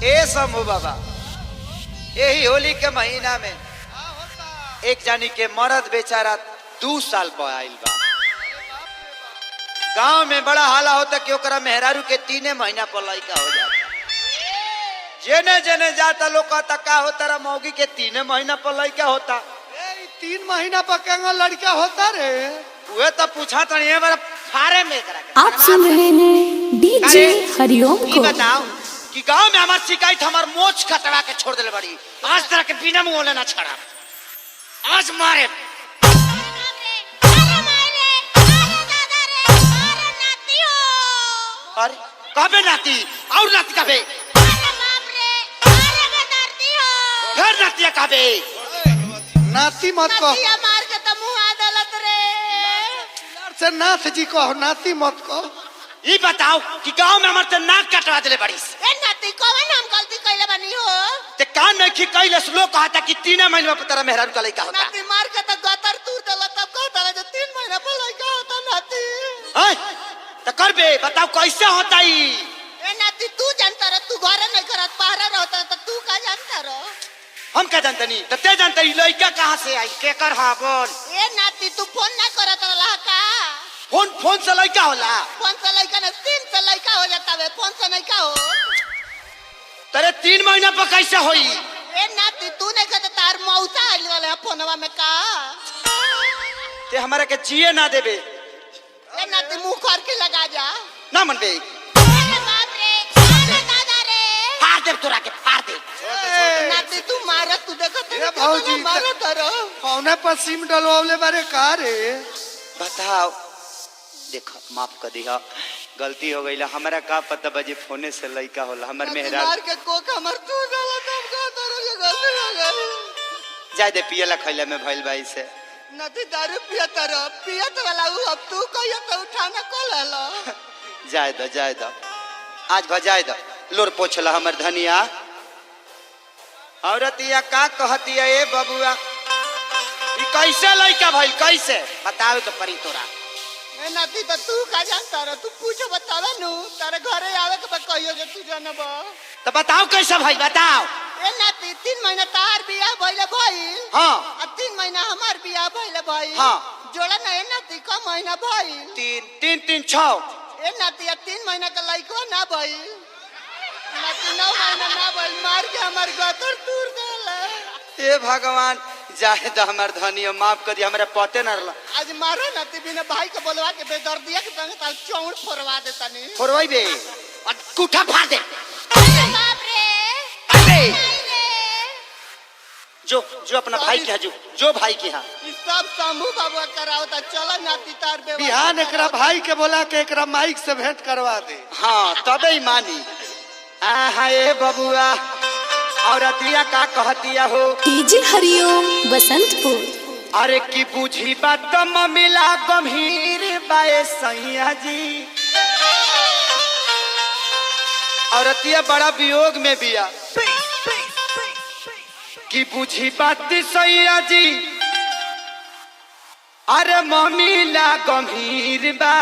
ए समूह बाबा यही होली के महीना में एक जानी के मर्द बेचारा 2 साल पर आइल बा। गांव में बड़ा हाला होता कि ओकरा मेहरारू के 3 महीना पर लड़का हो जाता। जेने जेने जाता लोग कहता का होता रा मौगी के 3 महीना पर लड़का होता। 3 महीना पर केंगा लड़का होता रे? वे तो पूछा तो ये बार फारे में करा। आप सुन रहे हैं डीजे हरिओम को। बताओ कि गांव में हमार शिकायत हमार मोच कटवा के छोड़ देले बड़ी। आज तरह के बिना मुंह लेना छड़ा आज मारे अरे कबे नाती और नाती कबे फिर नातिया कबे नाती मत कहो मार के तो मुंह आदलत रे से नाथ जी कहो नाती मत कहो। ये बताओ कि गांव में हमार नाक कटवा देले बड़ी ए नाती कौन हम गलती कइले बनी हो ते कान नहीं खी कइले लोग कहता कि 3 महीना में तेरा मेहरारू का लड़का होता। नाती मार के तो गतर तूर देला तब कहता जो 3 महीना पर लड़का होता नाती। हैं तो करबे बताओ कैसे होता ई। ए नाती तू जानता रे तू घरे नहीं करत बाहर रहता तो तू का जानता रे? हम क्या जानते नहीं तो ते जानते लड़का कहाँ से आई केकर हाँ बोल। ए नाती तू फोन ना करत रहला का? फोन से लड़का होला? फोन से लड़का ना 3 से लड़का हो जाता है फोन से नहीं का हो। तेरे 3 महीना पर कैसे होई? ए नाती तू नहीं कहता तार मौसा आइल वाले फोनवा में का? ते हमारे के जिए ना देबे। ए नाती मुंह कर के लगा जा ना मन बे अरे बाप रे अरे दादा रे फाड़ दे तोरा के फाड़ दे। नाती तू मारत तू देखत ए भौजी मारत रो कौने पर सिम डलवावले बारे का रे? बताओ देखो माफ कर दिया गलती हो गई हमारा का पता बजे फोने से लड़का होला हमार मेहरारू मार के कोक हमर तू डाला तब का तोरो ये गलती हो गई। जाय दे पियला खइला में भइल भाई से नदी दारू पियत रो पियत वाला उ अब तू कहियो तो उठाना को लेलो जाय दो आज भजाय दो लोर पोछला हमर धनिया औरतिया का कहतिया ए बबुआ ई कैसे लइका भइल कैसे बतावे के परी तोरा। ए नाती तो तू का जानता रो तू पूछ बतावे नु तारे घरे आवे के कहियो जे तू जानब तो बताओ कैसे भाई बताओ। ए नाती 3 महीना तार बियाह भइले भइल हाँ आ 3 महीना हमार बियाह भइले भइल हाँ जोड़ा ना ए नाती का महीना भइल 3 6 ए नाती 3 महीना का लइको ना भइल नाती 9 महीना ना भइल मार के हमार गतर तूर देला। ए भगवान जाहे तो हमार धनिया माफ कर दिया हमरा पते ना रहला। आज मारो नाती बिना भाई के बोलवा के बेदर्दिया के संग ताल चौड़ फोड़वा देता नी फोरवाई बे और कुठा फाड़ दे। अरे बाप रे अरे नहीं रे जो अपना भाई के जो भाई के यहाँ ई सब शंभू बाबू करावता चलो नाती तार बेवा बिहान एकरा भाई के बोला के एकरा माइक से भेंट करवा दे। हाँ तबे ही मानी। आहा ए बबुआ औरतिया का कहतिया हो डीजे हरिओम बसंतपुर। अरे की बुझी बात मिला गंभीर बाए सैया जी। औरतिया बड़ा वियोग में बिया की बुझी बात सैया जी। अरे मम्मीला गंभीर बा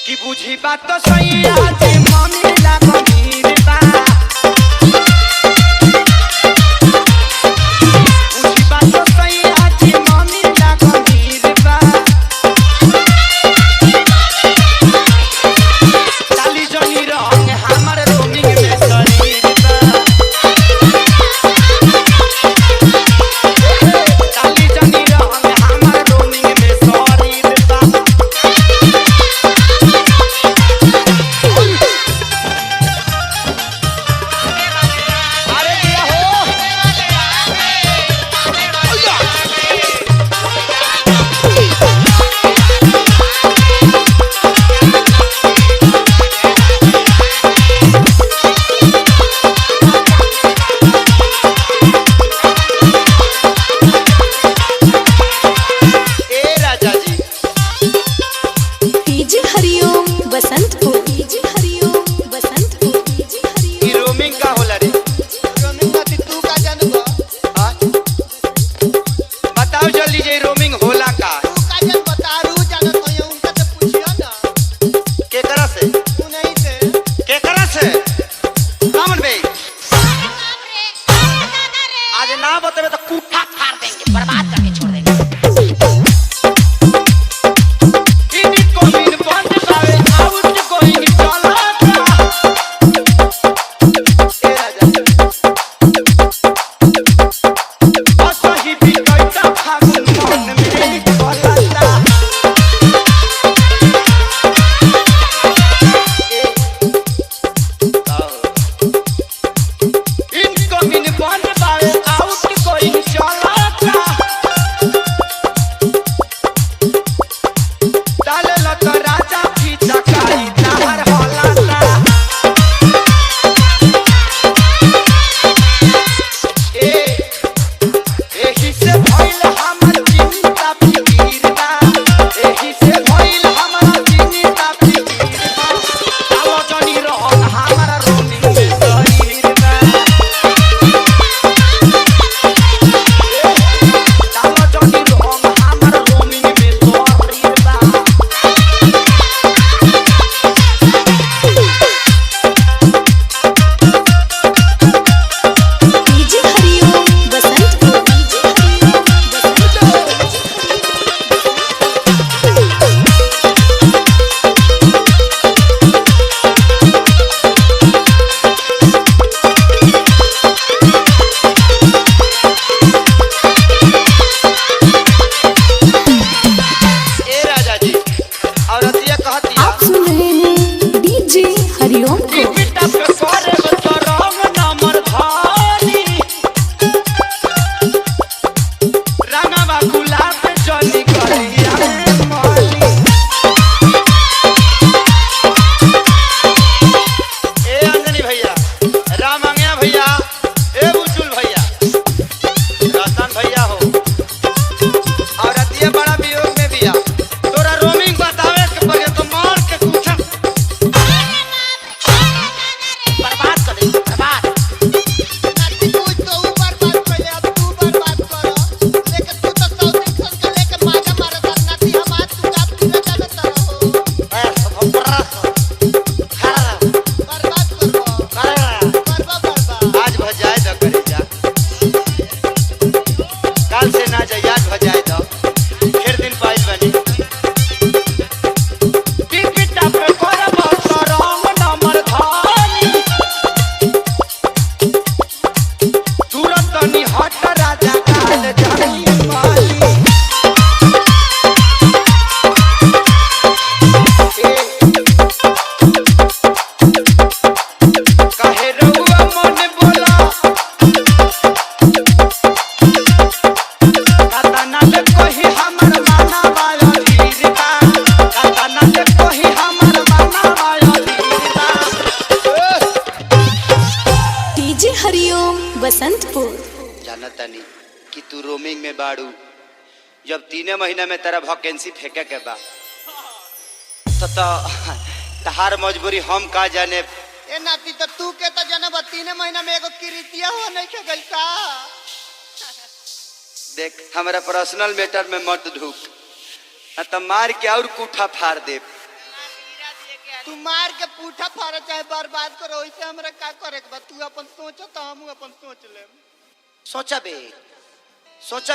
की बुझी बात सैया जी मम्मीला गंभीर बा। ना बतेबे तो कूठा फाड़ देंगे, बर्बाद करके छोड़ देंगे। बसंतपुर। जाना तानी कि तू रोमिंग में बाड़ू, जब 3 महीना में तेरा वैकेंसी फेंके के बा तो तहार मजबूरी हम का जाने। ए नाती तो तू के तो जनब 3 महीना में एगो किरीतिया हो नहीं के गई का। देख हमारा पर्सनल मैटर में मत ढूक, न तो मार के और कूठा फाड़ दे। तू मार के पूठा फाड़ चाहे बर्बाद करो, वैसे हमरा का करे के बा। तू अपन सोच तो हम अपन सोच ले। सोचा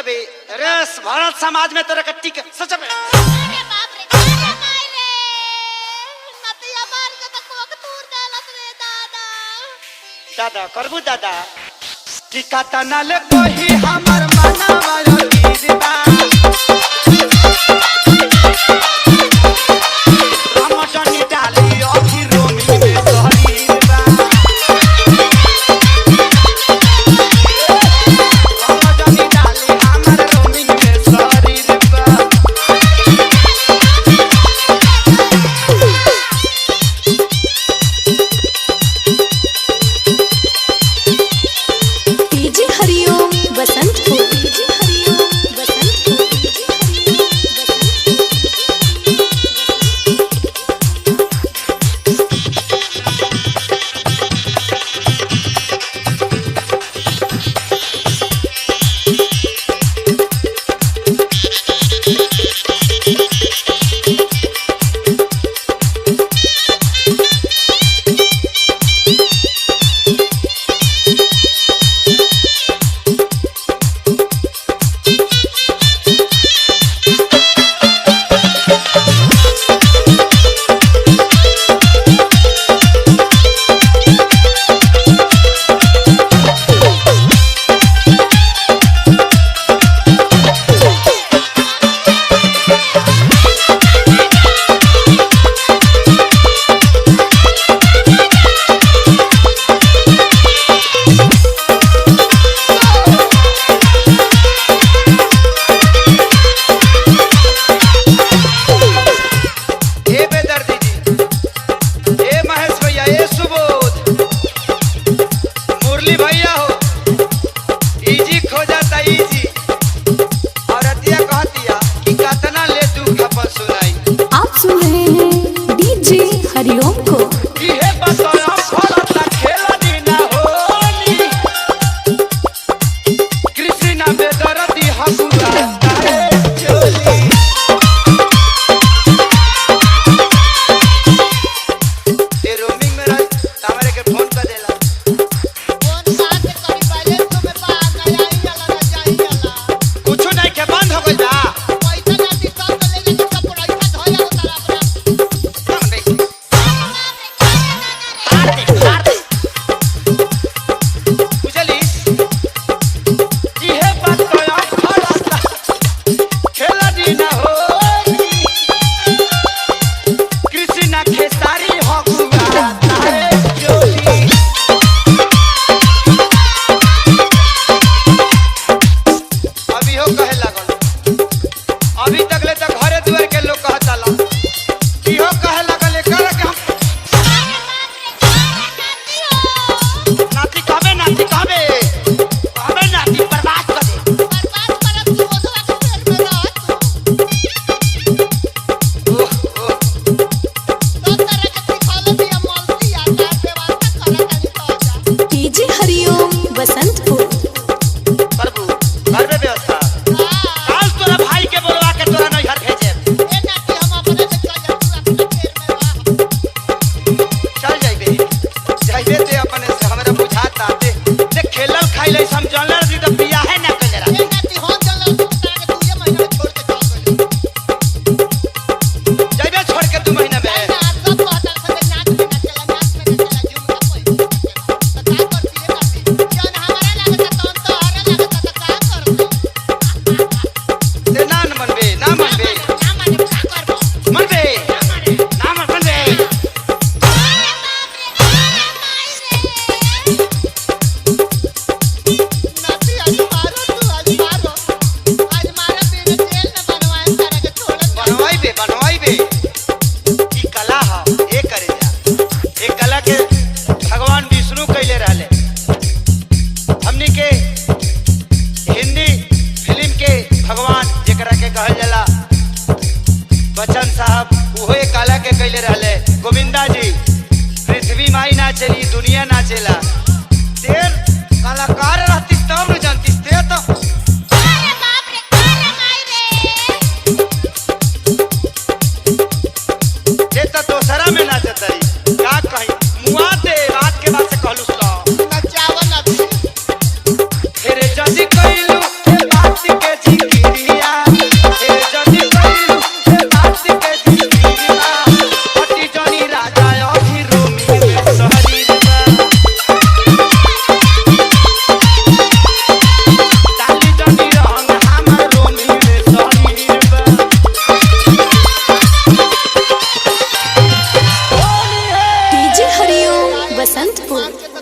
बे अरे भारत समाज में तोरा कट्टी के सोचा बे। अरे बाप रे का माई रे नतिया मार के तो कोक तूर देलत रे दादा। दादा करबू दादा टिकाता ना ले कोई हमर माना वाला गिरबा। रामचंद्र डाली अभी रोमी में सहरीबा। रामचंद्र डाली हमर रोमी में सहरीबा। डीजे हरिओम बसंतपुर। डीजे हरिओम बसंतपुर। बसंतपुर। के तो